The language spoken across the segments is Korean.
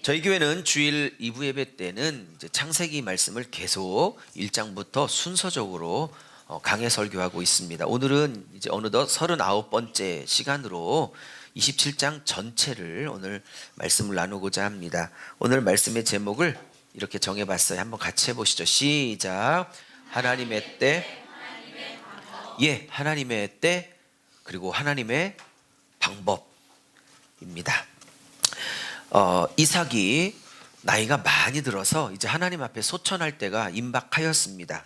저희 교회는 주일 2부 예배 때는 이제 창세기 말씀을 계속 1장부터 순서적으로 강해 설교하고 있습니다. 오늘은 이제 어느덧 39번째 시간으로 27장 전체를 오늘 말씀을 나누고자 합니다. 오늘 말씀의 제목을 이렇게 정해봤어요. 한번 같이 해보시죠. 시작. 하나님의 때, 하나님의 때, 그리고 하나님의 방법입니다. 이삭이 나이가 많이 들어서 이제 하나님 앞에 소천할 때가 임박하였습니다.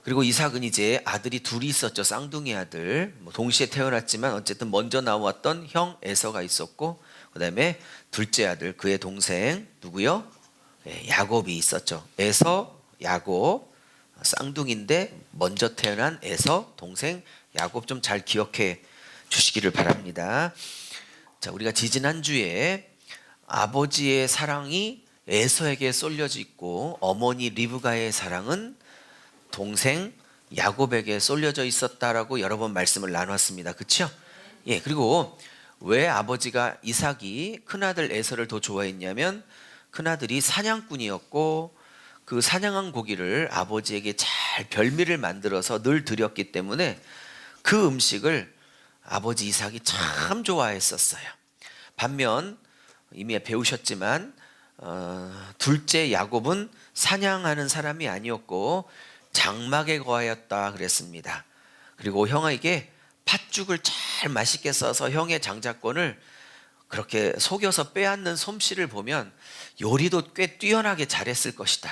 그리고 이삭은 이제 아들이 둘이 있었죠. 쌍둥이 아들, 동시에 태어났지만 어쨌든 먼저 나왔던 형 에서가 있었고, 그 다음에 둘째 아들, 그의 동생 누구요? 야곱이 있었죠. 에서, 야곱, 쌍둥이인데 먼저 태어난 에서, 동생 야곱, 좀 잘 기억해 주시기를 바랍니다. 자, 우리가 지지난주에 아버지의 사랑이 에서에게 쏠려져 있고 어머니 리브가의 사랑은 동생 야곱에게 쏠려져 있었다라고 여러 번 말씀을 나눴습니다. 그렇죠? 그리고 왜 아버지가 이삭이 큰아들 에서를 더 좋아했냐면 큰아들이 사냥꾼이었고 그 사냥한 고기를 아버지에게 잘 별미를 만들어서 늘 드렸기 때문에 그 음식을 아버지 이삭이 참 좋아했었어요. 반면 이미 배우셨지만 둘째 야곱은 사냥하는 사람이 아니었고 장막에 거하였다 그랬습니다. 그리고 형에게 팥죽을 잘 맛있게 써서 형의 장자권을 그렇게 속여서 빼앗는 솜씨를 보면 요리도 꽤 뛰어나게 잘했을 것이다.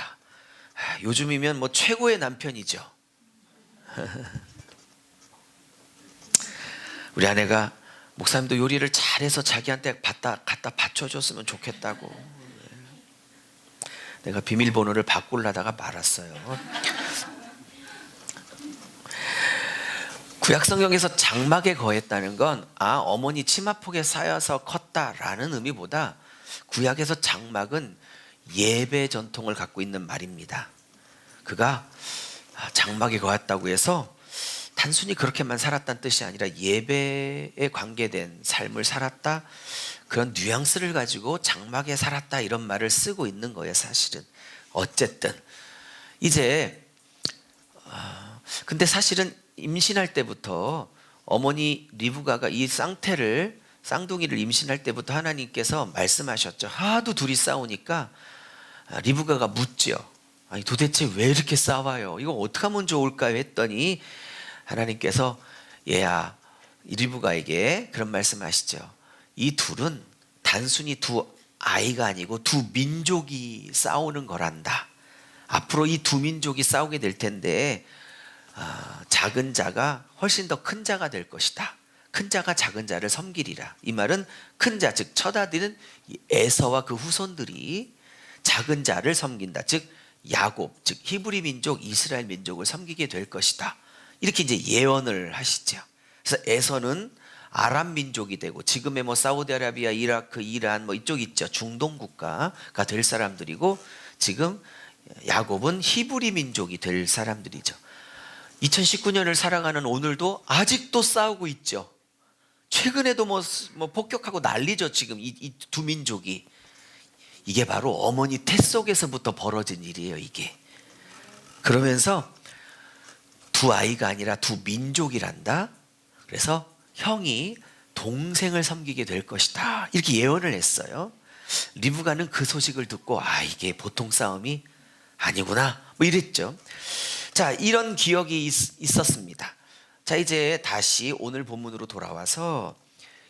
요즘이면 뭐 최고의 남편이죠. 우리 아내가 목사님도 요리를 잘해서 자기한테 갖다 바쳐줬으면 좋겠다고. 내가 비밀번호를 바꾸려다가 말았어요. 구약성경에서 장막에 거했다는 건 어머니 치마폭에 쌓여서 컸다라는 의미보다 구약에서 장막은 예배 전통을 갖고 있는 말입니다. 그가 장막에 거했다고 해서 단순히 그렇게만 살았다는 뜻이 아니라 예배에 관계된 삶을 살았다, 그런 뉘앙스를 가지고 장막에 살았다 이런 말을 쓰고 있는 거예요. 사실은 어쨌든 이제 근데 사실은 임신할 때부터 어머니 리브가가 이 쌍둥이를 임신할 때부터 하나님께서 말씀하셨죠. 하도 둘이 싸우니까 리브가가 묻죠. 아니 도대체 왜 이렇게 싸워요? 이거 어떻게 하면 좋을까요? 했더니 하나님께서 얘야, 리브가에게 그런 말씀하시죠. 이 둘은 단순히 두 아이가 아니고 두 민족이 싸우는 거란다. 앞으로 이 두 민족이 싸우게 될 텐데 작은 자가 훨씬 더 큰 자가 될 것이다. 큰 자가 작은 자를 섬기리라. 이 말은 큰 자, 즉 첫아들은 에서와 그 후손들이 작은 자를 섬긴다. 즉 야곱, 즉 히브리 민족, 이스라엘 민족을 섬기게 될 것이다. 이렇게 이제 예언을 하시죠. 그래서 에서는 아람 민족이 되고 지금의 사우디아라비아, 이라크, 이란 이쪽 있죠. 중동 국가가 될 사람들이고 지금 야곱은 히브리 민족이 될 사람들이죠. 2019년을 살아가는 오늘도 아직도 싸우고 있죠. 최근에도 폭격하고 난리죠. 지금 이 두 민족이. 이게 바로 어머니 태 속에서부터 벌어진 일이에요. 이게. 그러면서 두 아이가 아니라 두 민족이란다. 그래서 형이 동생을 섬기게 될 것이다. 이렇게 예언을 했어요. 리브가는 그 소식을 듣고 이게 보통 싸움이 아니구나 이랬죠. 자, 이런 기억이 있었습니다. 자, 이제 다시 오늘 본문으로 돌아와서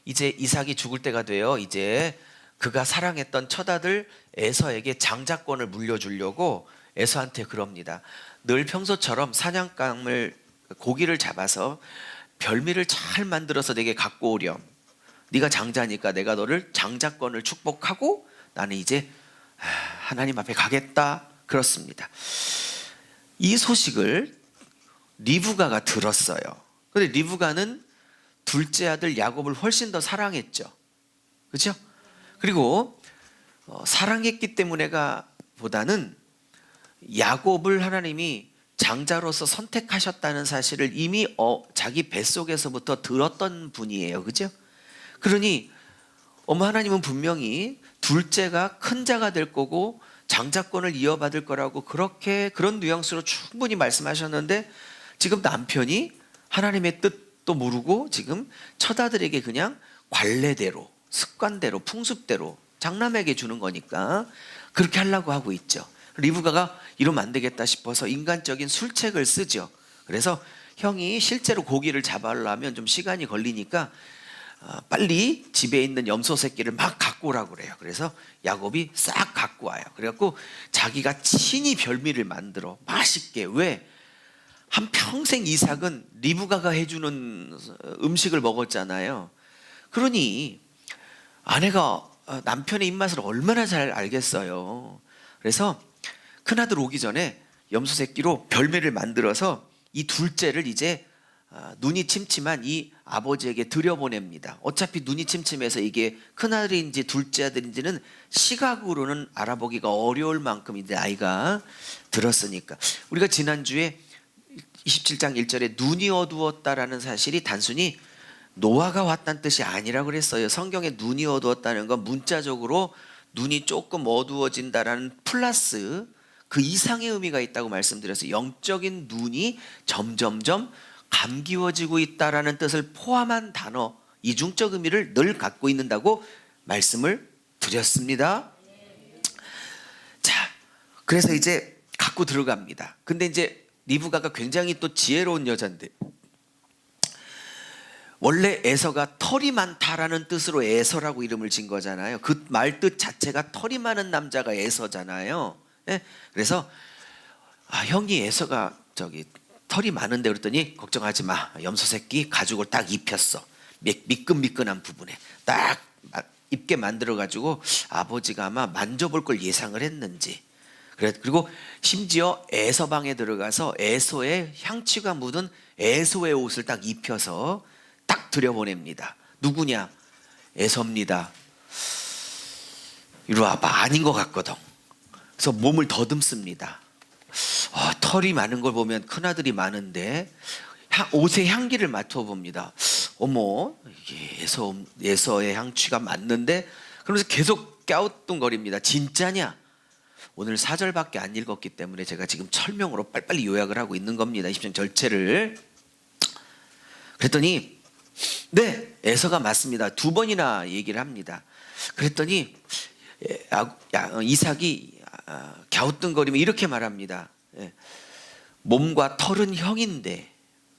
이제 이삭이 죽을 때가 되어 이제 그가 사랑했던 첫아들 에서에게 장자권을 물려주려고 에서한테 그럽니다. 늘 평소처럼 사냥감을 고기를 잡아서 별미를 잘 만들어서 내게 갖고 오렴. 네가 장자니까 내가 너를 장자권을 축복하고 나는 이제 하나님 앞에 가겠다. 그렇습니다. 이 소식을 리브가가 들었어요. 그런데 리브가는 둘째 아들 야곱을 훨씬 더 사랑했죠. 그렇죠? 그리고 사랑했기 때문에가 보다는 야곱을 하나님이 장자로서 선택하셨다는 사실을 이미 자기 뱃속에서부터 들었던 분이에요. 그죠? 그러니 하나님은 분명히 둘째가 큰 자가 될 거고 장자권을 이어받을 거라고 그런 뉘앙스로 충분히 말씀하셨는데, 지금 남편이 하나님의 뜻도 모르고 지금 처자들에게 그냥 관례대로, 습관대로, 풍습대로 장남에게 주는 거니까 그렇게 하려고 하고 있죠. 리브가가 이러면 안 되겠다 싶어서 인간적인 술책을 쓰죠. 그래서 형이 실제로 고기를 잡으려면 좀 시간이 걸리니까 빨리 집에 있는 염소 새끼를 막 갖고 오라고 그래요. 그래서 야곱이 싹 갖고 와요. 그래갖고 자기가 친히 별미를 만들어 맛있게. 왜? 한평생 이삭은 리브가가 해주는 음식을 먹었잖아요. 그러니 아내가 남편의 입맛을 얼마나 잘 알겠어요. 그래서 큰아들 오기 전에 염소 새끼로 별미를 만들어서 이 둘째를 이제 눈이 침침한 이 아버지에게 들여보냅니다. 어차피 눈이 침침해서 이게 큰아들인지 둘째 아들인지는 시각으로는 알아보기가 어려울 만큼 이제 나이가 들었으니까. 우리가 지난주에 27장 1절에 눈이 어두웠다라는 사실이 단순히 노아가 왔다는 뜻이 아니라고 그랬어요. 성경에 눈이 어두웠다는 건 문자적으로 눈이 조금 어두워진다라는 플러스 그 이상의 의미가 있다고 말씀드렸어요. 영적인 눈이 점점점 감기워지고 있다라는 뜻을 포함한 단어, 이중적 의미를 늘 갖고 있는다고 말씀을 드렸습니다. 자, 그래서 이제 갖고 들어갑니다. 근데 이제 리브가가 굉장히 또 지혜로운 여자인데, 원래 에서가 털이 많다라는 뜻으로 에서라고 이름을 진 거잖아요. 그 말 뜻 자체가 털이 많은 남자가 에서잖아요. 예? 그래서 형이 에서가 털이 많은데 그랬더니 걱정하지 마. 염소 새끼 가죽을 딱 입혔어. 미끈미끈한 부분에 딱 입게 만들어가지고 아버지가 아마 만져볼 걸 예상을 했는지. 그리고 심지어 에서 방에 들어가서 에서의 향취가 묻은 에서의 옷을 딱 입혀서 딱 들여보냅니다. 누구냐? 에서입니다. 이리 와봐. 아닌 것 같거든. 그래서 몸을 더듬습니다. 털이 많은 걸 보면 큰아들이 많은데 옷의 향기를 맡아봅니다. 어머, 이게 에서의 향취가 맞는데? 그러면서 계속 갸우뚱거립니다. 진짜냐? 오늘 4절밖에 안 읽었기 때문에 제가 지금 설명으로 빨리빨리 요약을 하고 있는 겁니다. 20장 전체를. 그랬더니 네, 에서가 맞습니다. 2번이나 얘기를 합니다. 그랬더니 이삭이 갸우뚱거리며 이렇게 말합니다. 몸과 털은 형인데,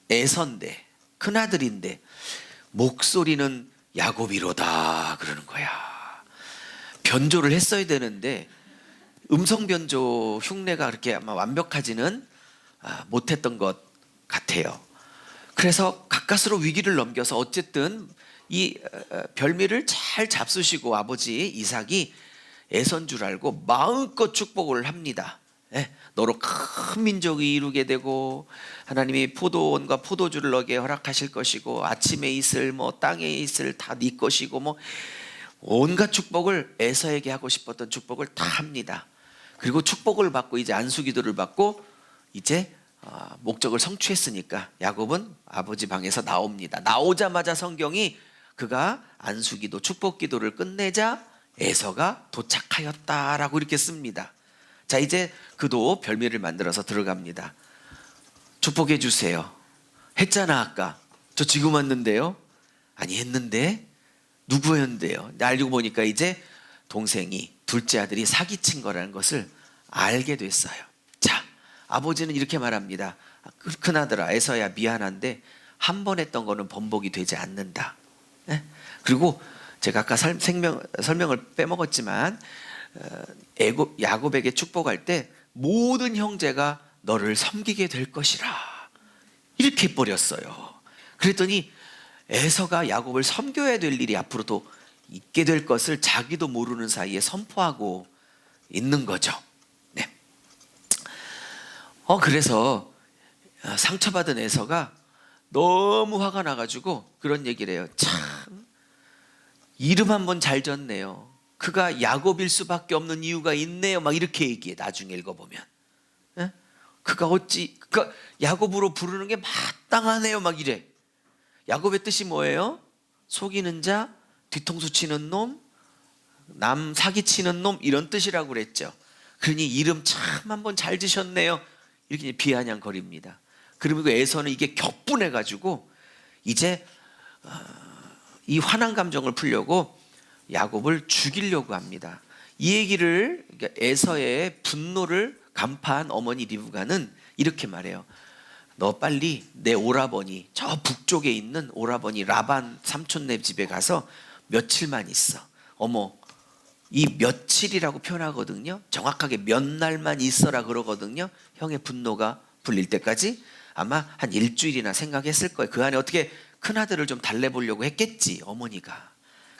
에서인데, 큰아들인데 목소리는 야곱이로다 그러는 거야. 변조를 했어야 되는데 음성 변조 흉내가 그렇게 아마 완벽하지는 못했던 것 같아요. 그래서 가까스로 위기를 넘겨서 어쨌든 이 별미를 잘 잡수시고 아버지 이삭이 에서인 줄 알고 마음껏 축복을 합니다. 너로 큰 민족이 이루게 되고 하나님이 포도원과 포도주를 너게 허락하실 것이고 아침에 있을 땅에 있을 다 네 것이고 온갖 축복을 에서에게 하고 싶었던 축복을 다 합니다. 그리고 축복을 받고 이제 안수기도를 받고 이제 목적을 성취했으니까 야곱은 아버지 방에서 나옵니다. 나오자마자 성경이 그가 안수기도 축복기도를 끝내자 에서가 도착하였다라고 이렇게 씁니다. 자, 이제 그도 별미를 만들어서 들어갑니다. 축복해 주세요. 했잖아 아까. 저 지금 왔는데요. 아니 했는데 누구였는데요. 알고 보니까 이제 동생이 둘째 아들이 사기친 거라는 것을 알게 됐어요. 자, 아버지는 이렇게 말합니다. 큰아들아 에서야 미안한데 한 번 했던 거는 번복이 되지 않는다. 그리고 제가 아까 설명을 빼먹었지만 야곱에게 축복할 때 모든 형제가 너를 섬기게 될 것이라 이렇게 해버렸어요. 그랬더니 에서가 야곱을 섬겨야 될 일이 앞으로도 있게 될 것을 자기도 모르는 사이에 선포하고 있는 거죠. 네. 그래서 상처받은 에서가 너무 화가 나가지고 그런 얘기를 해요. 참 이름 한번 잘 졌네요. 그가 야곱일 수밖에 없는 이유가 있네요. 막 이렇게 얘기해. 나중에 읽어보면 그가 야곱으로 부르는 게 마땅하네요. 막 이래. 야곱의 뜻이 뭐예요? 속이는 자, 뒤통수 치는 놈, 남 사기치는 놈 이런 뜻이라고 그랬죠. 그러니 이름 참 한번 잘 지셨네요. 이렇게 비아냥거립니다. 그리고 에서는 이게 격분해가지고 이제 이 화난 감정을 풀려고 야곱을 죽이려고 합니다. 이 얘기를, 그러니까 에서의 분노를 간파한 어머니 리브가는 이렇게 말해요. 너 빨리 내 오라버니, 저 북쪽에 있는 오라버니 라반 삼촌네 집에 가서 며칠만 있어. 어머, 이 며칠이라고 표현하거든요. 정확하게 몇 날만 있어라 그러거든요. 형의 분노가 풀릴 때까지 아마 한 일주일이나 생각했을 거예요. 그 안에 어떻게 큰아들을 좀 달래보려고 했겠지, 어머니가.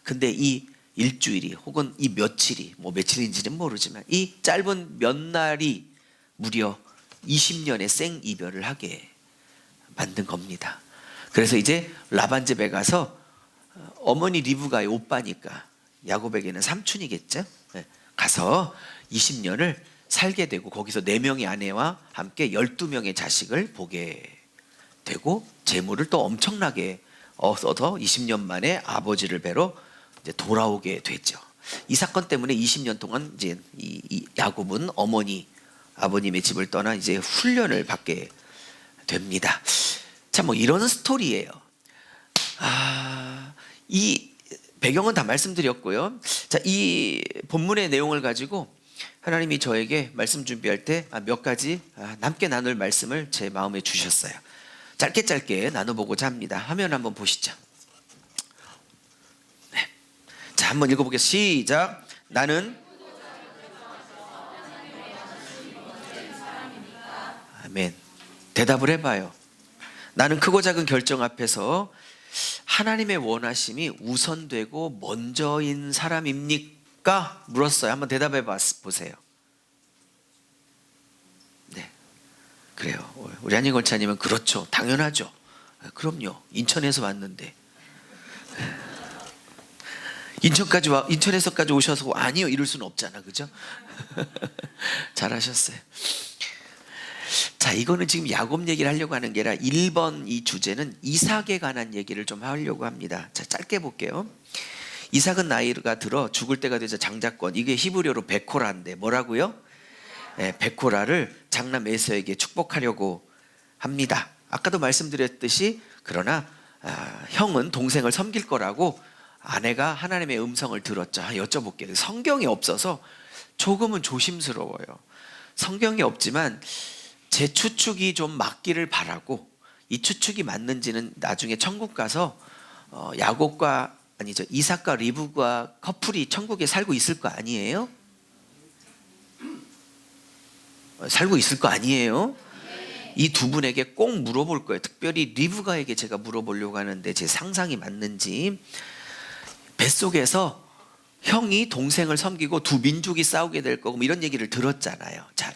근데 이 일주일이 혹은 이 며칠이, 뭐 며칠인지는 모르지만 이 짧은 몇 날이 무려 20년의 생이별을 하게 만든 겁니다. 그래서 이제 라반 집에 가서 어머니 리브가의 오빠니까 야곱에게는 삼촌이겠죠. 가서 20년을 살게 되고 거기서 4명의 아내와 함께 12명의 자식을 보게 되고 재물을 또 엄청나게 얻어서 20년 만에 아버지를 뵈러 이제 돌아오게 되죠. 이 사건 때문에 20년 동안 이제 이 야곱은 아버님의 집을 떠나 이제 훈련을 받게 됩니다. 자, 뭐 이런 스토리예요. 이 배경은 다 말씀드렸고요. 자, 이 본문의 내용을 가지고 하나님이 저에게 말씀 준비할 때 몇 가지 남게 나눌 말씀을 제 마음에 주셨어요. 짧게 나눠보고자 합니다. 화면 한번 보시죠. 네. 자, 한번 읽어보겠습니다. 시작. 나는 아멘. 대답을 해봐요. 나는 크고 작은 결정 앞에서 하나님의 원하심이 우선되고 먼저인 사람입니까? 물었어요. 한번 대답해 보세요. 네, 그래요. 우리 한인 권차님은 그렇죠, 당연하죠. 그럼요, 인천에서 왔는데 인천에서까지 오셔서 아니요 이럴 수는 없잖아, 그죠? 잘하셨어요. 자, 이거는 지금 야곱 얘기를 하려고 하는 게 아니라 1번 이 주제는 이삭에 관한 얘기를 좀 하려고 합니다. 자, 짧게 볼게요. 이삭은 나이가 들어 죽을 때가 되자 장자권, 이게 히브리어로 베코라인데 뭐라고요? 네, 베코라를 장남 에서에게 축복하려고 합니다. 아까도 말씀드렸듯이 그러나 형은 동생을 섬길 거라고 아내가 하나님의 음성을 들었죠. 여쭤볼게요. 성경이 없어서 조금은 조심스러워요. 성경이 없지만 제 추측이 좀 맞기를 바라고, 이 추측이 맞는지는 나중에 천국 가서 이삭과 리브가 커플이 천국에 살고 있을 거 아니에요? 살고 있을 거 아니에요? 이 두 분에게 꼭 물어볼 거예요. 특별히 리브가에게 제가 물어보려고 하는데 제 상상이 맞는지. 뱃속에서 형이 동생을 섬기고 두 민족이 싸우게 될 거고 뭐 이런 얘기를 들었잖아요. 자,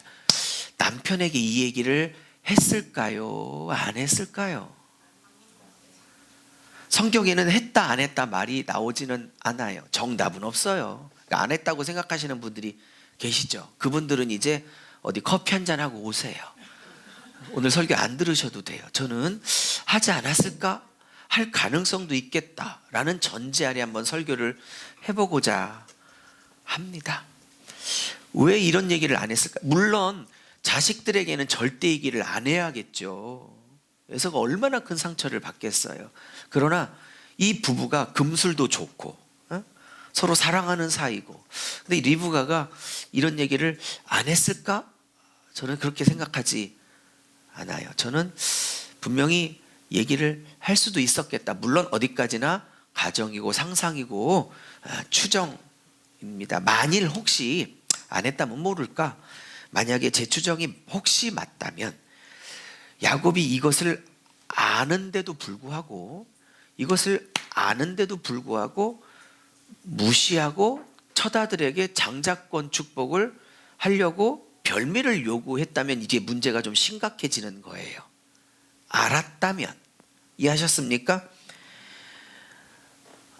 남편에게 이 얘기를 했을까요? 안 했을까요? 성경에는 했다 안 했다 말이 나오지는 않아요. 정답은 없어요. 그러니까 안 했다고 생각하시는 분들이 계시죠. 그분들은 이제 어디 커피 한잔 하고 오세요. 오늘 설교 안 들으셔도 돼요. 저는 하지 않았을까? 할 가능성도 있겠다라는 전제 아래 한번 설교를 해보고자 합니다. 왜 이런 얘기를 안 했을까? 물론 자식들에게는 절대 얘기를 안 해야겠죠. 에서가 얼마나 큰 상처를 받겠어요. 그러나 이 부부가 금술도 좋고 서로 사랑하는 사이고, 근데 이 리브가가 이런 얘기를 안 했을까? 저는 그렇게 생각하지 않아요. 저는 분명히 얘기를 할 수도 있었겠다. 물론 어디까지나 가정이고 상상이고 추정입니다. 만일 혹시 안 했다면 모를까? 만약에 제 추정이 혹시 맞다면 야곱이 이것을 아는데도 불구하고 무시하고 처자들에게 장자권 축복을 하려고 별미를 요구했다면 이제 문제가 좀 심각해지는 거예요. 알았다면. 이해하셨습니까?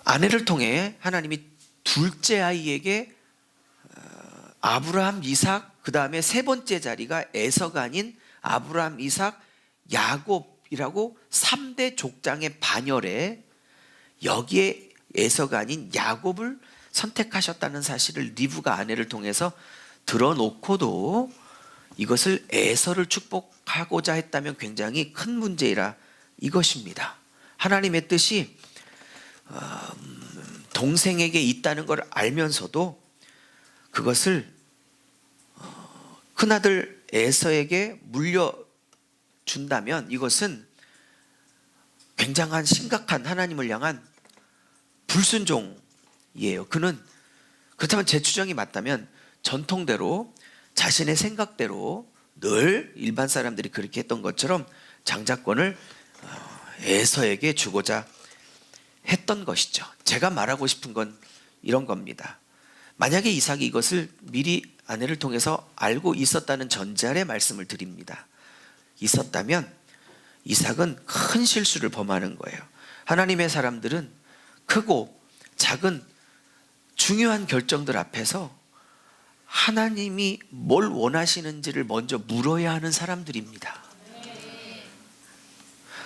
아내를 통해 하나님이 둘째 아이에게 아브라함, 이삭, 그 다음에 세 번째 자리가 에서가 아닌 아브라함, 이삭, 야곱이라고 3대 족장의 반열에 여기에 에서가 아닌 야곱을 선택하셨다는 사실을 리브가 아내를 통해서 드러놓고도 이것을 에서를 축복하고자 했다면 굉장히 큰 문제이라 이것입니다. 하나님의 뜻이 동생에게 있다는 걸 알면서도 그것을 큰아들 에서에게 물려준다면 이것은 굉장한 심각한 하나님을 향한 불순종이에요. 그는 그렇다면 제 추정이 맞다면 전통대로 자신의 생각대로 늘 일반 사람들이 그렇게 했던 것처럼 장자권을 에서에게 주고자 했던 것이죠. 제가 말하고 싶은 건 이런 겁니다. 만약에 이삭이 이것을 미리 아내를 통해서 알고 있었다는 전제 아래 말씀을 드립니다. 있었다면 이삭은 큰 실수를 범하는 거예요. 하나님의 사람들은 크고 작은 중요한 결정들 앞에서 하나님이 뭘 원하시는지를 먼저 물어야 하는 사람들입니다.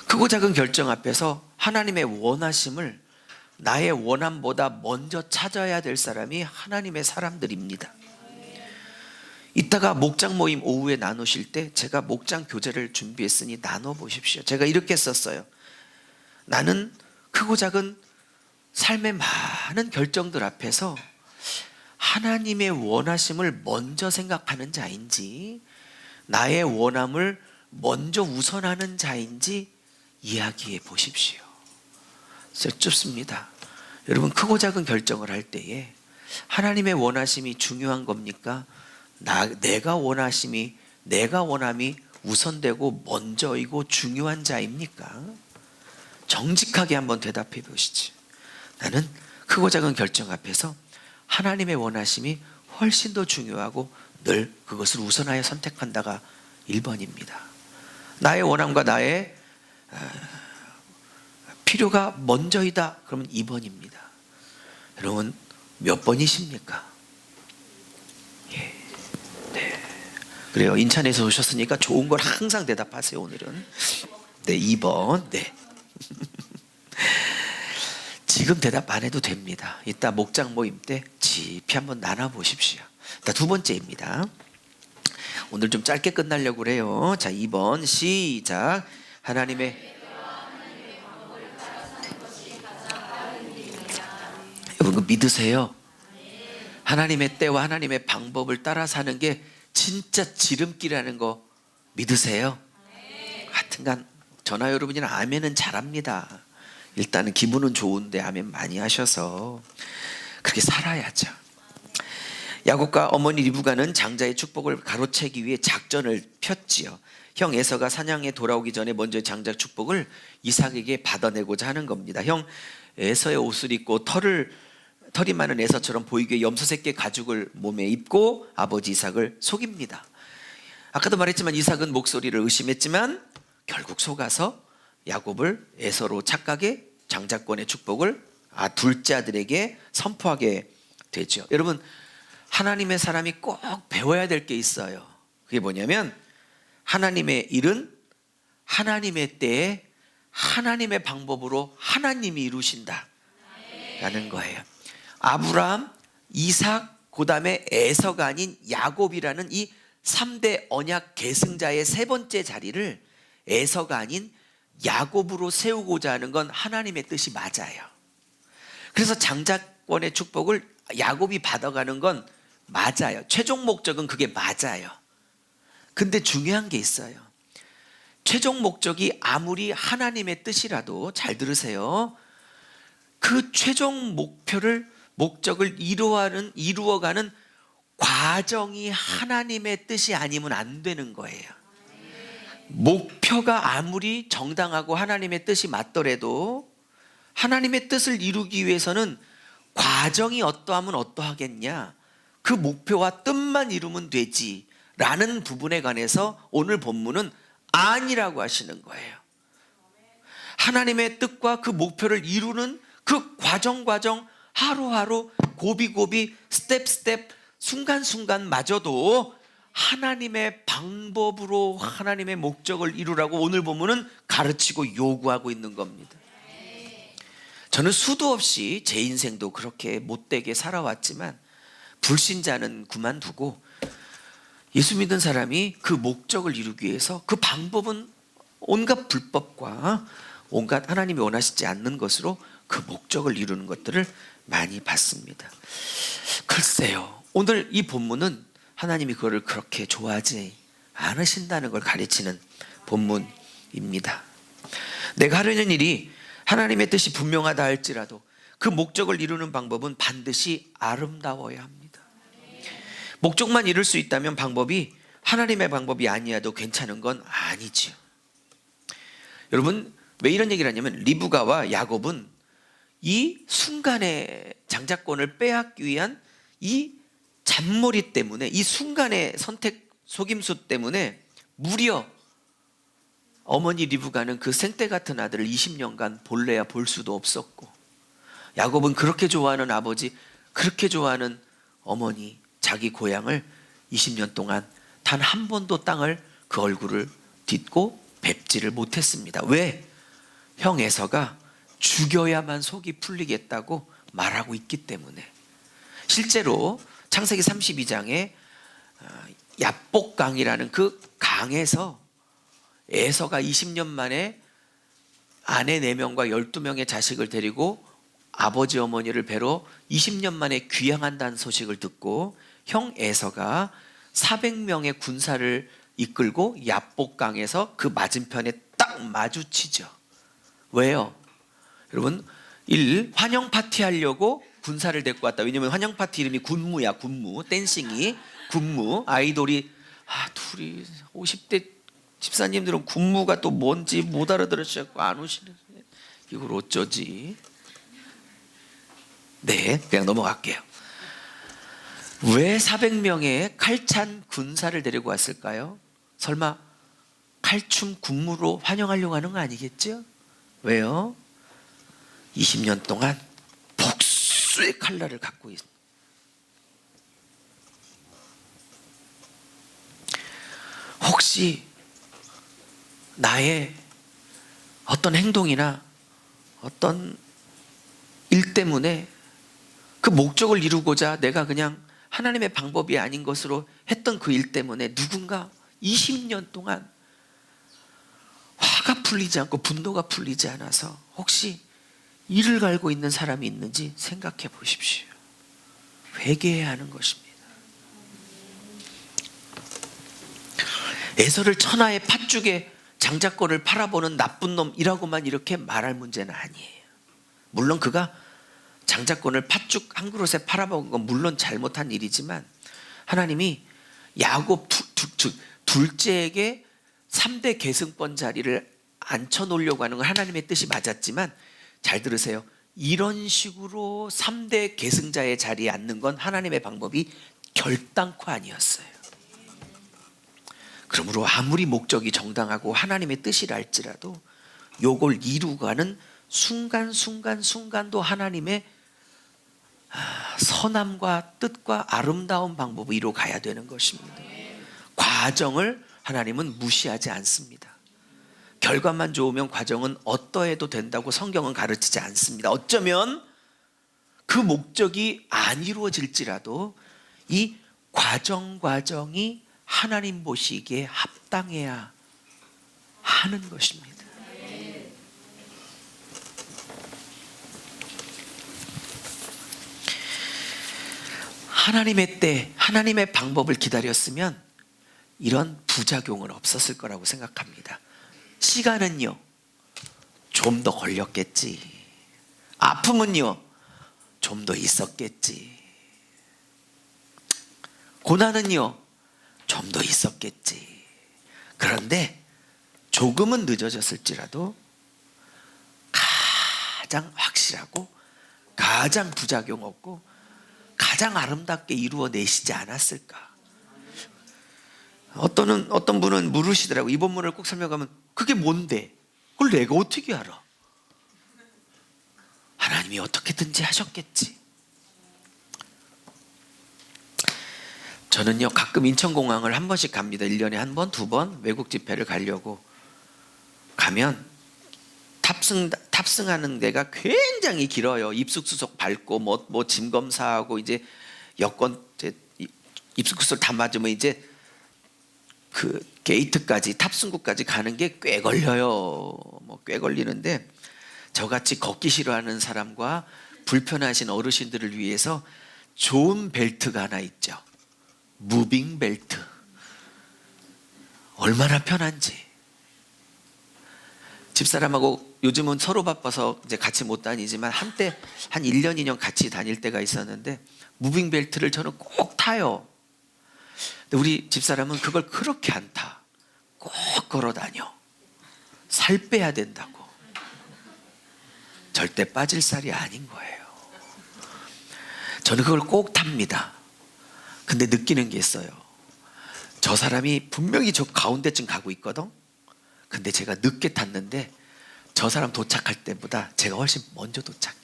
크고 작은 결정 앞에서 하나님의 원하심을 나의 원함보다 먼저 찾아야 될 사람이 하나님의 사람들입니다. 이따가 목장 모임 오후에 나누실 때 제가 목장 교재를 준비했으니 나눠보십시오. 제가 이렇게 썼어요. 나는 크고 작은 삶의 많은 결정들 앞에서 하나님의 원하심을 먼저 생각하는 자인지 나의 원함을 먼저 우선하는 자인지 이야기해 보십시오. 좁습니다. 여러분, 크고 작은 결정을 할 때에 하나님의 원하심이 중요한 겁니까? 내가 원함이 우선되고 먼저이고 중요한 자입니까? 정직하게 한번 대답해 보시지. 나는 크고 작은 결정 앞에서 하나님의 원하심이 훨씬 더 중요하고 늘 그것을 우선하여 선택한다가 1번입니다. 나의 원함과 나의 필요가 먼저이다. 그러면 2번입니다. 여러분, 몇 번이십니까? 예. 네. 그래요. 인천에서 오셨으니까 좋은 걸 항상 대답하세요. 오늘은. 네, 2번. 네. 지금 대답 안 해도 됩니다. 이따 목장 모임 때 깊이 한번 나눠보십시오. 두 번째입니다. 오늘 좀 짧게 끝나려고 그래요. 자, 2번 시작. 하나님의 여러분, 그 믿으세요? 하나님의 때와 하나님의 방법을 따라 사는 게 진짜 지름길이라는 거 믿으세요? 하여튼간 저나 여러분이나 아멘은 잘합니다. 일단은 기분은 좋은데 아멘 많이 하셔서 그렇게 살아야죠. 야곱과 어머니 리브가는 장자의 축복을 가로채기 위해 작전을 폈지요. 형 에서가 사냥에 돌아오기 전에 먼저 장자 축복을 이삭에게 받아내고자 하는 겁니다. 형 에서의 옷을 입고 털이 많은 에서처럼 보이게 염소새끼 가죽을 몸에 입고 아버지 이삭을 속입니다. 아까도 말했지만 이삭은 목소리를 의심했지만 결국 속아서 야곱을 에서로 착각해 장자권의 축복을 둘째 아들에게 선포하게 되죠. 여러분, 하나님의 사람이 꼭 배워야 될 게 있어요. 그게 뭐냐면 하나님의 일은 하나님의 때에 하나님의 방법으로 하나님이 이루신다 라는 거예요. 아브라함, 이삭, 그 다음에 에서가 아닌 야곱이라는 이 3대 언약 계승자의 세 번째 자리를 에서가 아닌 야곱으로 세우고자 하는 건 하나님의 뜻이 맞아요. 그래서 장자권의 축복을 야곱이 받아가는 건 맞아요. 최종 목적은 그게 맞아요. 근데 중요한 게 있어요. 최종 목적이 아무리 하나님의 뜻이라도 잘 들으세요. 그 최종 목적을 이루어가는 과정이 하나님의 뜻이 아니면 안 되는 거예요. 목표가 아무리 정당하고 하나님의 뜻이 맞더라도 하나님의 뜻을 이루기 위해서는 과정이 어떠하면 어떠하겠냐, 그 목표와 뜻만 이루면 되지 라는 부분에 관해서 오늘 본문은 아니라고 하시는 거예요. 하나님의 뜻과 그 목표를 이루는 그 과정 하루하루 고비 스텝 순간순간마저도 하나님의 방법으로 하나님의 목적을 이루라고 오늘 본문은 가르치고 요구하고 있는 겁니다. 저는 수도 없이 제 인생도 그렇게 못되게 살아왔지만 불신자는 그만두고 예수 믿는 사람이 그 목적을 이루기 위해서 그 방법은 온갖 불법과 온갖 하나님이 원하시지 않는 것으로 그 목적을 이루는 것들을 많이 봤습니다. 글쎄요, 오늘 이 본문은 하나님이 그거를 그렇게 좋아하지 않으신다는 걸 가르치는 본문입니다. 내가 하려는 일이 하나님의 뜻이 분명하다 할지라도 그 목적을 이루는 방법은 반드시 아름다워야 합니다. 목적만 이룰 수 있다면 방법이 하나님의 방법이 아니어도 괜찮은 건 아니지요. 여러분, 왜 이런 얘기를 하냐면 리브가와 야곱은 이 순간의 장자권을 빼앗기 위한 이 잔머리 때문에, 이 순간의 선택 속임수 때문에 무려 어머니 리브가는 그 생떼 같은 아들을 20년간 볼래야 볼 수도 없었고, 야곱은 그렇게 좋아하는 아버지, 그렇게 좋아하는 어머니, 자기 고향을 20년 동안 단 한 번도 땅을 그 얼굴을 딛고 뵙지를 못했습니다. 왜? 형 에서가 죽여야만 속이 풀리겠다고 말하고 있기 때문에. 실제로 창세기 32장에 야복강이라는 그 강에서 에서가 20년 만에 아내 4명과 12명의 자식을 데리고 아버지 어머니를 뵈러 20년 만에 귀향한다는 소식을 듣고 형 에서가 400명의 군사를 이끌고 야복강에서 그 맞은편에 딱 마주치죠. 왜요? 여러분, 환영 파티 하려고 군사를 데리고 왔다. 왜냐면 환영 파티 이름이 군무야. 군무, 댄싱이 군무. 아이돌이 둘이 50대 집사님들은 군무가 또 뭔지 못 알아들으시고 안 오시는, 이걸 어쩌지? 네, 그냥 넘어갈게요. 왜 400명의 칼찬 군사를 데리고 왔을까요? 설마 칼춤 군무로 환영하려고 하는 거 아니겠죠? 왜요? 20년 동안 복수의 칼날을 갖고 있는, 혹시 나의 어떤 행동이나 어떤 일 때문에 그 목적을 이루고자 내가 그냥 하나님의 방법이 아닌 것으로 했던 그 일 때문에 누군가 20년 동안 화가 풀리지 않고 분노가 풀리지 않아서 혹시 이를 갈고 있는 사람이 있는지 생각해 보십시오. 회개해야 하는 것입니다. 에서를 천하의 팥죽에 장자권을 팔아보는 나쁜 놈이라고만 이렇게 말할 문제는 아니에요. 물론 그가 장자권을 팥죽 한 그릇에 팔아먹은 건 물론 잘못한 일이지만 하나님이 야곱 둘째에게 3대 계승권 자리를 앉혀놓으려고 하는 건 하나님의 뜻이 맞았지만, 잘 들으세요, 이런 식으로 3대 계승자의 자리에 앉는 건 하나님의 방법이 결단코 아니었어요. 그러므로 아무리 목적이 정당하고 하나님의 뜻이라 할지라도 요걸 이루가는 순간도 하나님의 선함과 뜻과 아름다운 방법을 이루어 가야 되는 것입니다. 과정을 하나님은 무시하지 않습니다. 결과만 좋으면 과정은 어떠해도 된다고 성경은 가르치지 않습니다. 어쩌면 그 목적이 안 이루어질지라도 이 과정이 하나님 보시기에 합당해야 하는 것입니다. 하나님의 때, 하나님의 방법을 기다렸으면 이런 부작용은 없었을 거라고 생각합니다. 시간은요, 좀 더 걸렸겠지. 아픔은요, 좀 더 있었겠지. 고난은요, 좀 더 있었겠지. 그런데 조금은 늦어졌을지라도 가장 확실하고 가장 부작용 없고 가장 아름답게 이루어내시지 않았을까. 어떤 분은 물으시더라고. 이 본문을 꼭 설명하면 그게 뭔데? 그걸 내가 어떻게 알아? 하나님이 어떻게든지 하셨겠지. 저는요, 가끔 인천공항을 한 번씩 갑니다. 1년에 한 번, 2번 외국 집회를 가려고. 가면 탑승하는 데가 굉장히 길어요. 입숙수속 밟고 뭐 짐 검사하고 이제 여권 이제 입숙수속 다 맞으면 이제 그 게이트까지 탑승구까지 가는 게 꽤 걸려요. 뭐 꽤 걸리는데 저같이 걷기 싫어하는 사람과 불편하신 어르신들을 위해서 좋은 벨트가 하나 있죠. 무빙 벨트. 얼마나 편한지. 집사람하고 요즘은 서로 바빠서 이제 같이 못 다니지만 한때 한 1년 2년 같이 다닐 때가 있었는데 무빙 벨트를 저는 꼭 타요. 근데 우리 집사람은 그걸 그렇게 안 타. 꼭 걸어 다녀. 살 빼야 된다고. 절대 빠질 살이 아닌 거예요. 저는 그걸 꼭 탑니다. 근데 느끼는 게 있어요. 저 사람이 분명히 저 가운데쯤 가고 있거든. 근데 제가 늦게 탔는데 저 사람 도착할 때보다 제가 훨씬 먼저 도착해.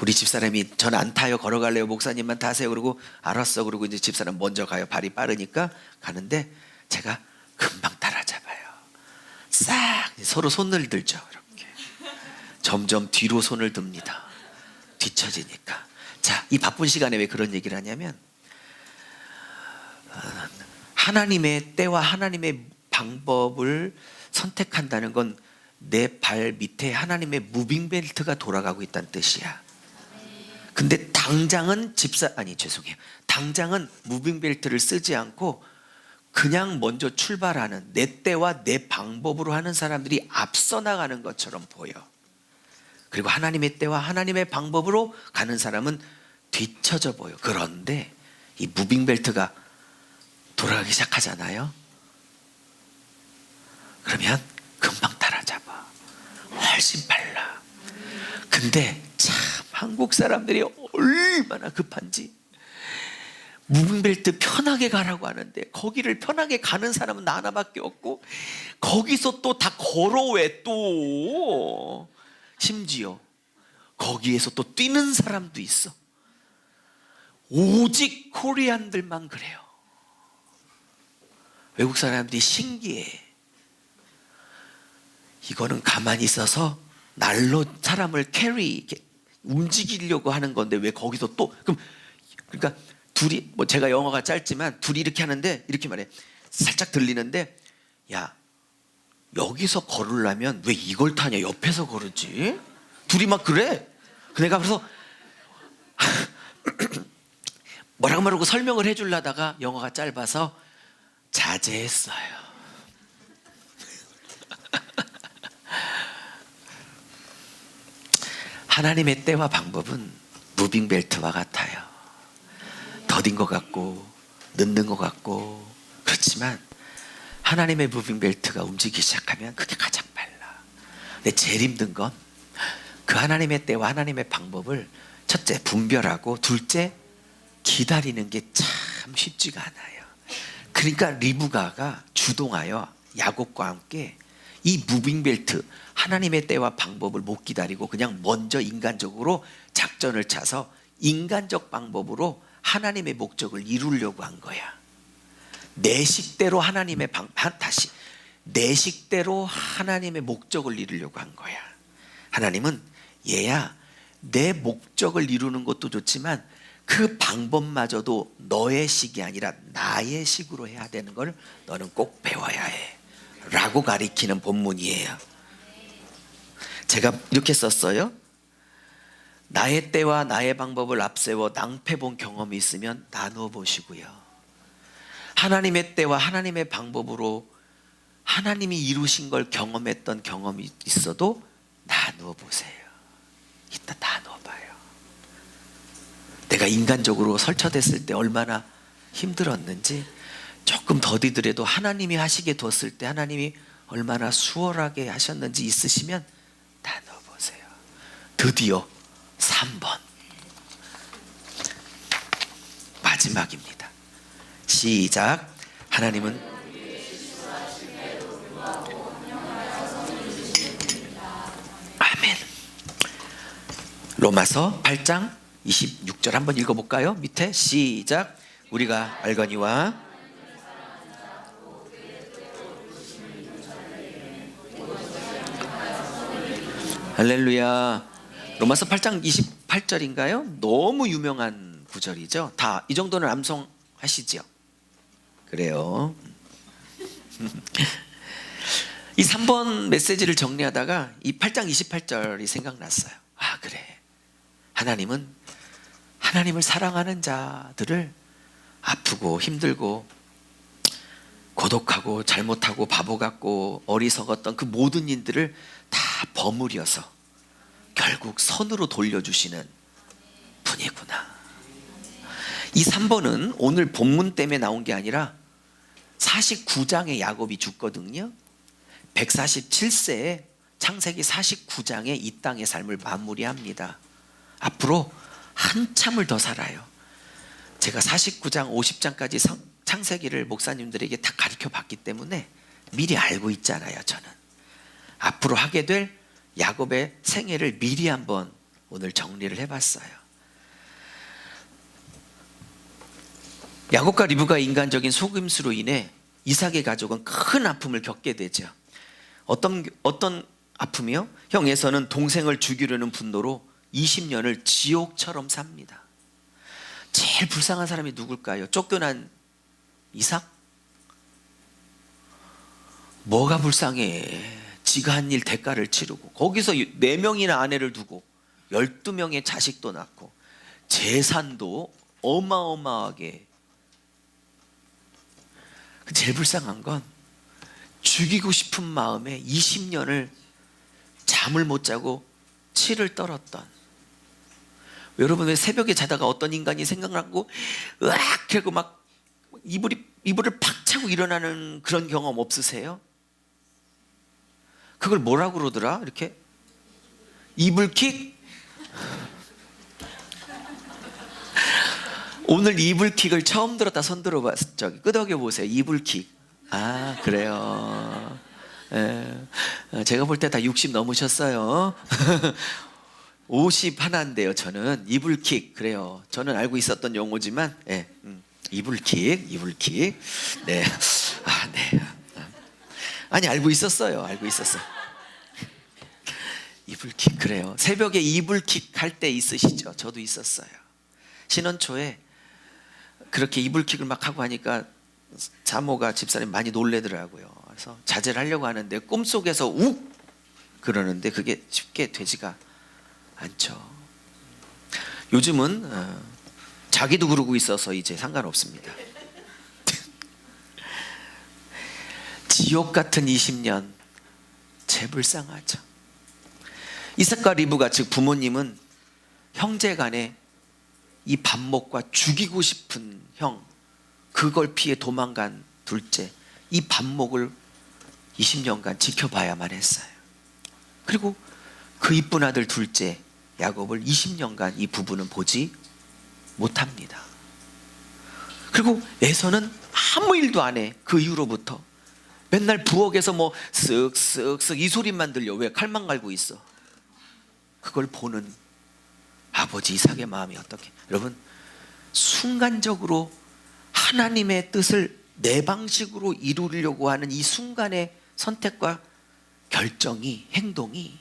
우리 집사람이 전 안 타요, 걸어갈래요, 목사님만 타세요. 그러고 알았어. 그러고 이제 집사람 먼저 가요. 발이 빠르니까 가는데 제가 금방 따라잡아요. 싹 서로 손을 들죠. 이렇게 점점 뒤로 손을 듭니다. 뒤처지니까. 자, 이 바쁜 시간에 왜 그런 얘기를 하냐면 하나님의 때와 하나님의 방법을 선택한다는 건 내 발 밑에 하나님의 무빙벨트가 돌아가고 있다는 뜻이야. 근데 당장은 당장은 무빙벨트를 쓰지 않고 그냥 먼저 출발하는 내 때와 내 방법으로 하는 사람들이 앞서 나가는 것처럼 보여. 그리고 하나님의 때와 하나님의 방법으로 가는 사람은 뒤처져 보여. 그런데 이 무빙벨트가 돌아가기 시작하잖아요. 그러면 금방 따라잡아. 훨씬 빨라. 근데 참 한국 사람들이 얼마나 급한지. 무빙벨트 편하게 가라고 하는데 거기를 편하게 가는 사람은 나 하나밖에 없고 거기서 또 다 걸어왜 또. 심지어 거기에서 또 뛰는 사람도 있어. 오직 코리안들만 그래요. 외국 사람들이 신기해. 이거는 가만히 있어서 날로 사람을 캐리 움직이려고 하는 건데 왜 거기서 또 그러니까 둘이 뭐 제가 영어가 짧지만 둘이 이렇게 하는데 이렇게 말해. 살짝 들리는데 야 여기서 걸으려면 왜 이걸 타냐? 옆에서 걸으지. 둘이 막 그래. 내가 그래서 뭐라고 말하고 설명을 해주려다가 영어가 짧아서 자제했어요. 하나님의 때와 방법은 무빙벨트와 같아요. 더딘 것 같고 늦는 것 같고 그렇지만 하나님의 무빙벨트가 움직이기 시작하면 그게 가장 빨라. 근데 제일 힘든 건 그 하나님의 때와 하나님의 방법을 첫째 분별하고 둘째 기다리는 게 참 쉽지가 않아요. 그러니까 리브가가 주동하여 야곱과 함께 이 무빙벨트 하나님의 때와 방법을 못 기다리고 그냥 먼저 인간적으로 작전을 짜서 인간적 방법으로 하나님의 목적을 이루려고 한 거야. 내 식대로 내 식대로 하나님의 목적을 이루려고 한 거야. 하나님은 얘야 내 목적을 이루는 것도 좋지만 그 방법마저도 너의 식이 아니라 나의 식으로 해야 되는 걸 너는 꼭 배워야 해 라고 가리키는 본문이에요. 제가 이렇게 썼어요. 나의 때와 나의 방법을 앞세워 낭패 본 경험이 있으면 나누어 보시고요. 하나님의 때와 하나님의 방법으로 하나님이 이루신 걸 경험했던 경험이 있어도 나누어 보세요. 이따 나누어 봐요. 내가 인간적으로 설쳐됐을 때 얼마나 힘들었는지 조금 더디더라도 하나님이 하시게 뒀을 때 하나님이 얼마나 수월하게 하셨는지 있으시면 나누어 보세요. 드디어 3번 마지막입니다. 시작. 하나님은 아멘. 로마서 8장 26절 한번 읽어볼까요? 밑에 시작. 우리가 알거니와 할렐루야. 로마서 8장 28절인가요? 너무 유명한 구절이죠. 다 이 정도는 암송하시죠. 그래요. 이 3번 메시지를 정리하다가 이 8장 28절이 생각났어요. 아, 그래. 하나님은 하나님을 사랑하는 자들을 아프고 힘들고 고독하고 잘못하고 바보 같고 어리석었던 그 모든 일들을 다 버무려서 결국 선으로 돌려주시는 분이구나. 이 3번은 오늘 본문 때문에 나온 게 아니라 49장에 야곱이 죽거든요. 147세에 창세기 49장에 이 땅의 삶을 마무리합니다. 앞으로 한참을 더 살아요. 제가 49장 50장까지 창세기를 목사님들에게 다 가르쳐 봤기 때문에 미리 알고 있잖아요. 저는 앞으로 하게 될 야곱의 생애를 미리 한번 오늘 정리를 해봤어요. 야곱과 리브가 인간적인 속임수로 인해 이삭의 가족은 큰 아픔을 겪게 되죠. 어떤 아픔이요? 형 에서는 동생을 죽이려는 분노로 20년을 지옥처럼 삽니다. 제일 불쌍한 사람이 누굴까요? 쫓겨난 이삭? 뭐가 불쌍해? 지가 한 일 대가를 치르고 거기서 4명이나 아내를 두고 12명의 자식도 낳고 재산도 어마어마하게. 제일 불쌍한 건 죽이고 싶은 마음에 20년을 잠을 못 자고 치를 떨었던. 여러분 왜 새벽에 자다가 어떤 인간이 생각나고 으악 하고 막 이불을 팍 차고 일어나는 그런 경험 없으세요? 그걸 뭐라고 그러더라? 이렇게 이불킥? 오늘 이불킥을 처음 들었다. 손 들어봤어. 저기 끄덕여 보세요. 이불킥. 아, 그래요. 제가 볼 때 다 60 넘으셨어요. 50 하나인데요. 저는 이불킥. 그래요. 저는 알고 있었던 용어지만 이불킥. 네. 아, 네. 아니, 알고 있었어요. 이불킥. 그래요. 새벽에 이불킥 할 때 있으시죠? 저도 있었어요. 신혼 초에 그렇게 이불킥을 막 하고 하니까 자모가 집사람이 많이 놀래더라고요. 그래서 자제를 하려고 하는데 꿈속에서 욱 그러는데 그게 쉽게 되지가 않죠. 요즘은 자기도 그러고 있어서 이제 상관없습니다. 지옥 같은 20년, 제 불쌍하죠. 이삭과 리브가, 즉 부모님은 형제 간에 이 반목과 죽이고 싶은 형, 그걸 피해 도망간 둘째, 이 반목을 20년간 지켜봐야만 했어요. 그리고 그 이쁜 아들 둘째 야곱을 20년간 이 부부는 보지 못합니다. 그리고 에서는 아무 일도 안 해. 그 이후로부터 맨날 부엌에서 뭐 쓱쓱쓱 이 소리만 들려. 왜? 칼만 갈고 있어. 그걸 보는 아버지 이삭의 마음이 어떻게? 여러분, 순간적으로 하나님의 뜻을 내 방식으로 이루려고 하는 이 순간의 선택과 결정이, 행동이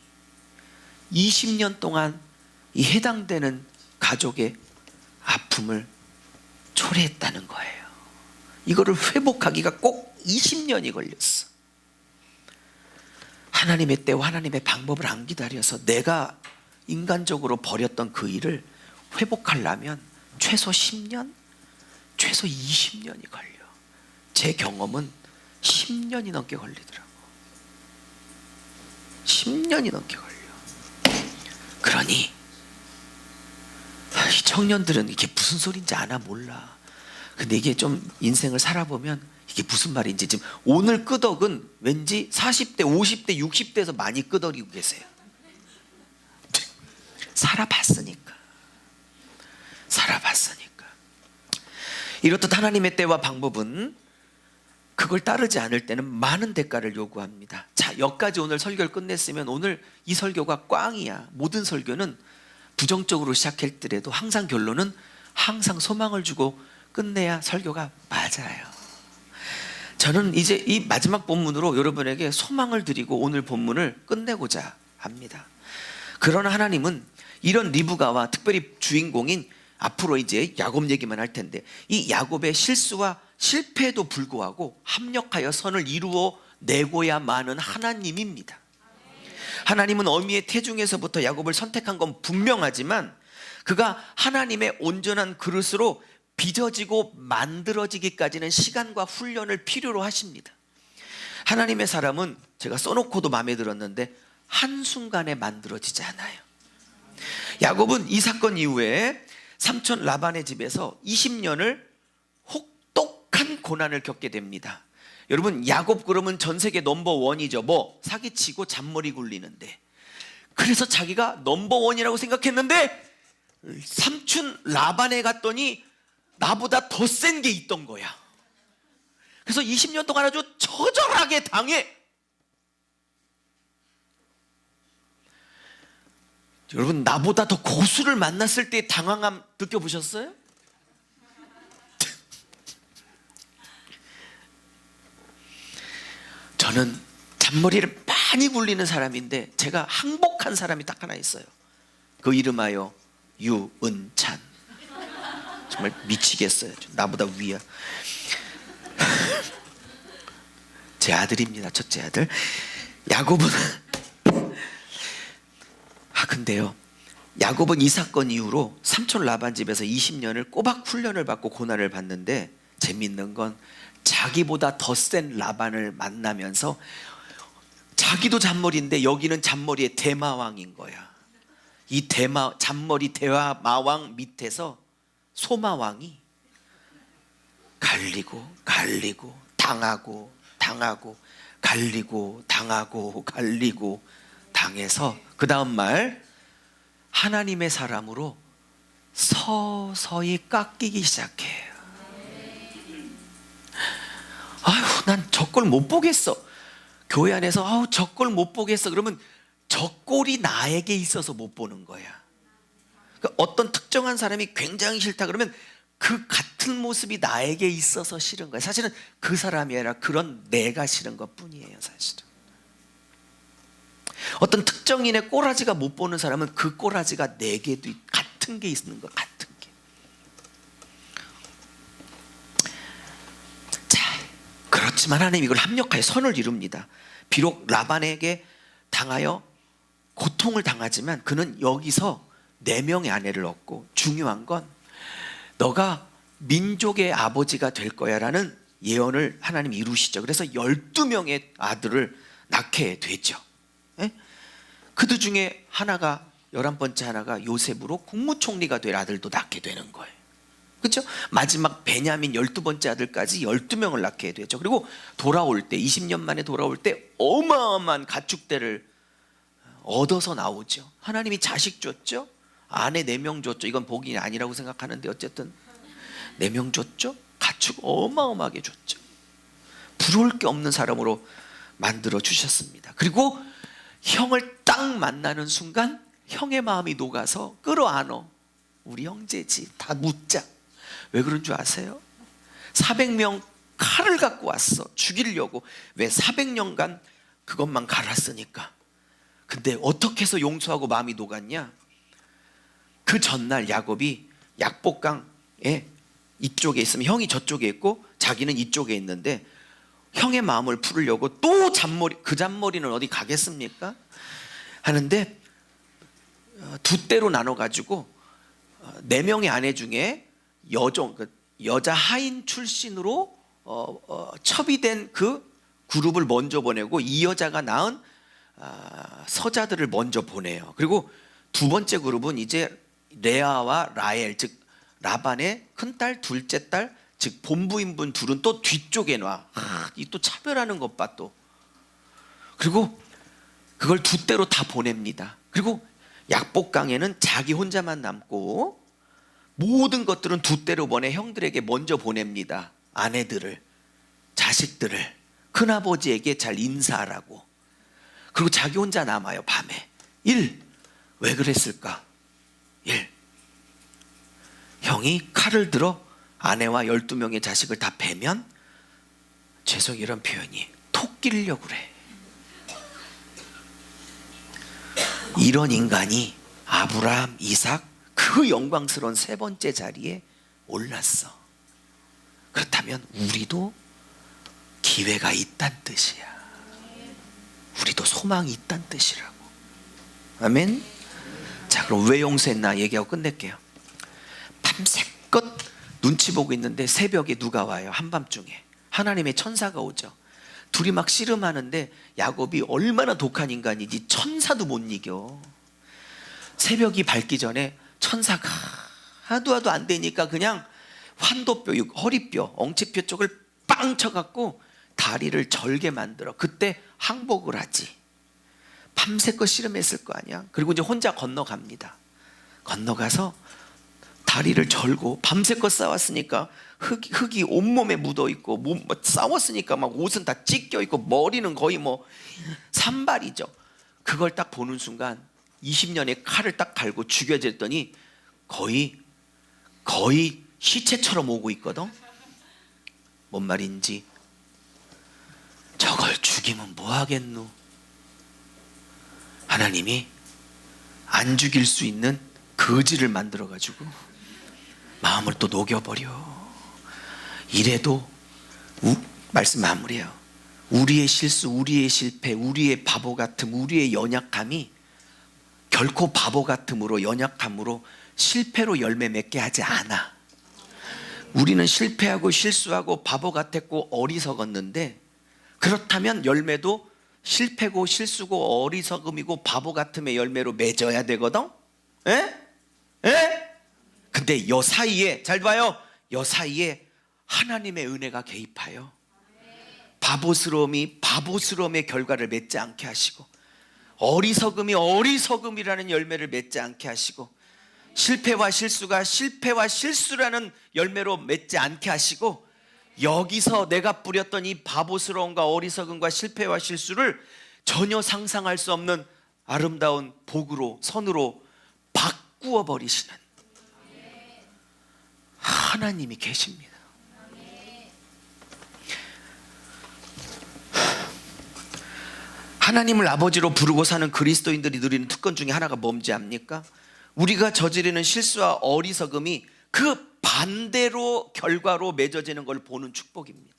20년 동안 이 해당되는 가족의 아픔을 초래했다는 거예요. 이거를 회복하기가 꼭 20년이 걸렸어. 하나님의 때와 하나님의 방법을 안 기다려서 내가 인간적으로 버렸던 그 일을 회복하려면 최소 10년, 최소 20년이 걸려. 제 경험은 10년이 넘게 걸리더라고. 10년이 넘게 걸려. 그러니 이 청년들은 이게 무슨 소리인지 아나 몰라. 근데 이게 좀 인생을 살아보면 이게 무슨 말인지, 지금 오늘 끄덕은 왠지 40대, 50대, 60대에서 많이 끄덕이고 계세요. 살아봤으니까. 이렇듯 하나님의 때와 방법은 그걸 따르지 않을 때는 많은 대가를 요구합니다. 자, 여기까지 오늘 설교를 끝냈으면 오늘 이 설교가 꽝이야. 모든 설교는 부정적으로 시작했더라도 항상 결론은 항상 소망을 주고 끝내야 설교가 맞아요. 저는 이제 이 마지막 본문으로 여러분에게 소망을 드리고 오늘 본문을 끝내고자 합니다. 그러나 하나님은 이런 리브가와 특별히 주인공인 앞으로 이제 야곱 얘기만 할 텐데, 이 야곱의 실수와 실패에도 불구하고 합력하여 선을 이루어 내고야마는 하나님입니다. 하나님은 어미의 태중에서부터 야곱을 선택한 건 분명하지만 그가 하나님의 온전한 그릇으로 빚어지고 만들어지기까지는 시간과 훈련을 필요로 하십니다. 하나님의 사람은 제가 써놓고도 마음에 들었는데 한순간에 만들어지지 않아요. 야곱은 이 사건 이후에 삼촌 라반의 집에서 20년을 혹독한 고난을 겪게 됩니다. 여러분, 야곱 그러면 전 세계 넘버원이죠. 뭐 사기치고 잔머리 굴리는데, 그래서 자기가 넘버원이라고 생각했는데 삼촌 라반에 갔더니 나보다 더 센 게 있던 거야. 그래서 20년 동안 아주 처절하게 당해. 여러분, 나보다 더 고수를 만났을 때 당황함 느껴보셨어요? 저는 잔머리를 많이 굴리는 사람인데 제가 항복한 사람이 딱 하나 있어요. 그 이름하여 유은찬. 정말 미치겠어요. 나보다 위야. 제 아들입니다. 첫째 아들. 야곱은 근데요, 야곱은 이 사건 이후로 삼촌 라반 집에서 20년을 꼬박 훈련을 받고 고난을 받는데, 재밌는 건 자기보다 더 센 라반을 만나면서 자기도 잔머리인데 여기는 잔머리의 대마왕인 거야. 이 잔머리 대마왕 밑에서 소마왕이 갈리고 당하고 갈리고 당하고 당해서 그 다음 말, 하나님의 사람으로 서서히 깎이기 시작해요. 아휴, 난 저 꼴 못 보겠어. 교회 안에서 아우 저 꼴 못 보겠어. 그러면 저 꼴이 나에게 있어서 못 보는 거야. 그러니까 어떤 특정한 사람이 굉장히 싫다 그러면 그 같은 모습이 나에게 있어서 싫은 거야. 사실은 그 사람이 아니라 그런 내가 싫은 것 뿐이에요. 사실은 어떤 특정인의 꼬라지가 못 보는 사람은 그 꼬라지가 내게도 같은 게 있는 것 같은 게. 자, 그렇지만 하나님 이걸 합력하여 선을 이룹니다. 비록 라반에게 당하여 고통을 당하지만 그는 여기서 4명의 아내를 얻고, 중요한 건 너가 민족의 아버지가 될 거야 라는 예언을 하나님이 이루시죠. 그래서 12명의 아들을 낳게 되죠. 그들 중에 하나가 11번째 하나가 요셉으로 국무총리가 될 아들도 낳게 되는 거예요. 그렇죠? 마지막 베냐민 12번째 아들까지 12명을 낳게 되죠. 그리고 돌아올 때 20년 만에 돌아올 때 어마어마한 가축대를 얻어서 나오죠. 하나님이 자식 줬죠. 아내 4명 줬죠. 이건 복이 아니라고 생각하는데 어쨌든 4명 줬죠. 가축 어마어마하게 줬죠. 부러울 게 없는 사람으로 만들어 주셨습니다. 그리고 형을 딱 만나는 순간 형의 마음이 녹아서 끌어안어. 우리 형제지, 다 묻자. 왜 그런 줄 아세요? 400명 칼을 갖고 왔어. 죽이려고. 왜? 400년간 그것만 갈았으니까. 근데 어떻게 해서 용서하고 마음이 녹았냐? 그 전날 야곱이 약복강에 이쪽에 있으면 형이 저쪽에 있고 자기는 이쪽에 있는데, 형의 마음을 풀으려고 또 잔머리, 그 잔머리는 어디 가겠습니까? 하는데 두 대로 나눠가지고 4명의 아내 중에 여자 하인 출신으로 첩이된 그 그룹을 먼저 보내고, 이 여자가 낳은 서자들을 먼저 보내요. 그리고 두 번째 그룹은 이제 레아와 라헬, 즉 라반의 큰딸, 둘째 딸, 즉 본부인분 둘은 또 뒤쪽에 놔. 이 또 차별하는 것 봐 또. 그리고 그걸 두 대로 다 보냅니다. 그리고 약복강에는 자기 혼자만 남고 모든 것들은 두 대로 보내 형들에게 먼저 보냅니다. 아내들을, 자식들을 큰아버지에게 잘 인사하라고. 그리고 자기 혼자 남아요. 밤에. 왜 그랬을까? 형이 칼을 들어 아내와 12명의 자식을 다 베면, 죄송 이런 표현이, 토끼려고 그래. 이런 인간이 아브라함, 이삭 그 영광스러운 세 번째 자리에 올랐어. 그렇다면 우리도 기회가 있단 뜻이야. 우리도 소망이 있단 뜻이라고. 아멘. 자, 그럼 왜 용서했나 얘기하고 끝낼게요. 밤새껏 눈치 보고 있는데 새벽에 누가 와요? 한밤중에 하나님의 천사가 오죠. 둘이 막 씨름하는데 야곱이 얼마나 독한 인간이지 천사도 못 이겨. 새벽이 밝기 전에 천사가 하도 안 되니까 그냥 환도뼈, 허리뼈, 엉치뼈 쪽을 빵 쳐갖고 다리를 절게 만들어. 그때 항복을 하지. 밤새껏 씨름했을 거 아니야. 그리고 이제 혼자 건너갑니다. 건너가서 다리를 절고 밤새껏 싸웠으니까 흙이 온몸에 묻어있고 싸웠으니까 막 옷은 다 찢겨있고 머리는 거의 뭐 산발이죠. 그걸 딱 보는 순간 20년의 칼을 딱 갈고 죽여졌더니 거의 시체처럼 오고 있거든. 뭔 말인지. 저걸 죽이면 뭐 하겠노? 하나님이 안 죽일 수 있는 거지를 만들어가지고 마음을 또 녹여버려. 이래도 말씀 마무리해요. 우리의 실수, 우리의 실패, 우리의 바보 같음, 우리의 연약함이 결코 바보 같음으로 연약함으로 실패로 열매 맺게 하지 않아. 우리는 실패하고 실수하고 바보 같았고 어리석었는데, 그렇다면 열매도 실패고 실수고 어리석음이고 바보 같음의 열매로 맺어야 되거든. 에? 근데 요 사이에 잘 봐요. 요 사이에 하나님의 은혜가 개입하여 바보스러움이 바보스러움의 결과를 맺지 않게 하시고, 어리석음이 어리석음이라는 열매를 맺지 않게 하시고, 실패와 실수가 실패와 실수라는 열매로 맺지 않게 하시고, 여기서 내가 뿌렸던 이 바보스러움과 어리석음과 실패와 실수를 전혀 상상할 수 없는 아름다운 복으로, 선으로 바꾸어 버리시는 하나님이 계십니다. 하나님을 아버지로 부르고 사는 그리스도인들이 누리는 특권 중에 하나가 뭔지 압니까? 우리가 저지르는 실수와 어리석음이 그 반대로 결과로 맺어지는 걸 보는 축복입니다.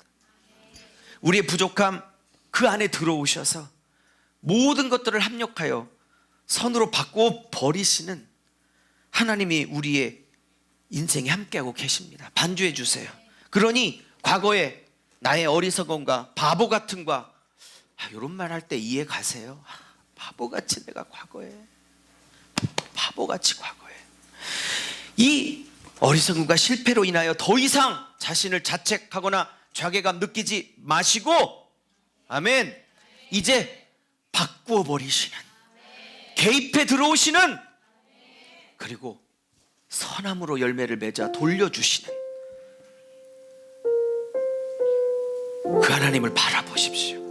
우리의 부족함 그 안에 들어오셔서 모든 것들을 합력하여 선으로 바꾸어 버리시는 하나님이 우리의 인생에 함께하고 계십니다. 반주해 주세요. 그러니 과거에 나의 어리석음과 바보 같음과 이런 말 할 때 이해 가세요. 바보같이 내가 과거에 이 어리석음과 실패로 인하여 더 이상 자신을 자책하거나 자괴감 느끼지 마시고, 아멘, 이제 바꾸어 버리시는, 개입해 들어오시는, 그리고 선함으로 열매를 맺어 돌려주시는 그 하나님을 바라보십시오.